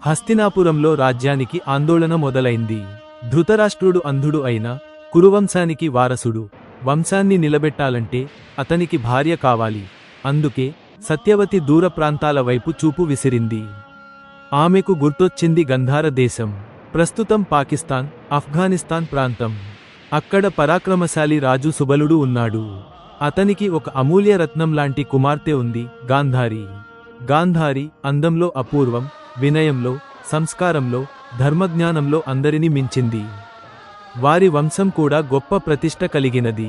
హస్తినాపురంలో రాజ్యానికి ఆందోళన మొదలైంది. ధృతరాష్ట్రుడు అంధుడు అయిన కురువంశానికి వారసుడు. వంశాన్ని నిలబెట్టాలంటే అతనికి భార్య కావాలి. అందుకే సత్యవతి దూర ప్రాంతాల వైపు చూపు విసిరింది. ఆమెకు గుర్తొచ్చింది గంధార దేశం, ప్రస్తుతం పాకిస్తాన్, ఆఫ్ఘనిస్తాన్ ప్రాంతం. అక్కడ పరాక్రమశాలి రాజు సుబలుడు ఉన్నాడు. అతనికి ఒక అమూల్య రత్నం లాంటి కుమార్తె ఉంది, గాంధారి. గాంధారి అందంలో అపూర్వం, వినయంలో, సంస్కారంలో, ధర్మజ్ఞానంలో అందరిని మించింది. వారి వంశం కూడా గొప్ప ప్రతిష్ట కలిగినది.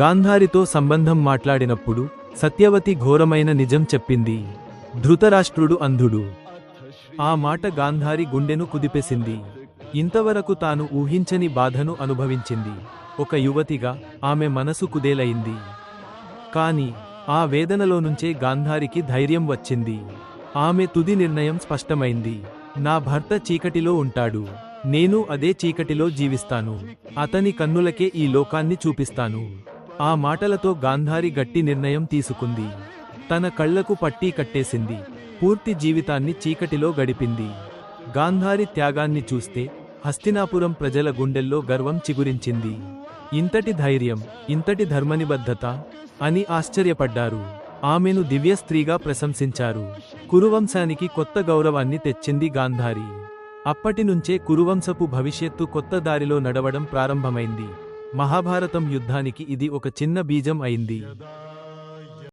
గాంధారితో సంబంధం మాట్లాడినప్పుడు సత్యవతి ఘోరమైన నిజం చెప్పింది. ధృతరాష్ట్రుడు అంధుడు. ఆ మాట గాంధారి గుండెను కుదిపేసింది. ఇంతవరకు తాను ఊహించని బాధను అనుభవించింది. ఒక యువతిగా ఆమె మనసు కుదేలయింది. కాని ఆ వేదనలో నుంచే గాంధారికి ధైర్యం వచ్చింది. ఆమె తుది నిర్ణయం స్పష్టమైంది. నా భర్త చీకటిలో ఉంటాడు, నేను అదే చీకటిలో జీవిస్తాను. అతని కన్నులకే ఈ లోకాన్ని చూపిస్తాను. ఆ మాటలతో గాంధారి గట్టి నిర్ణయం తీసుకుంది. తన కళ్లకు పట్టీ కట్టేసింది. పూర్తి జీవితాన్ని చీకటిలో గడిపింది. గాంధారి త్యాగాన్ని చూస్తే హస్తినాపురం ప్రజల గుండెల్లో గర్వం చిగురించింది. ఇంతటి ధైర్యం, ఇంతటి ధర్మనిబద్ధత అని ఆశ్చర్యపడ్డారు. ఆమెను దివ్య స్త్రీగా ప్రశంసించారు. కురువంశానికి కొత్త గౌరవాన్ని తెచ్చింది గాంధారి. అప్పటినుంచే కురువంశపు భవిష్యత్తు కొత్త దారిలో నడవడం ప్రారంభమైంది. మహాభారతం యుద్ధానికి ఇది ఒక చిన్న బీజం అయింది.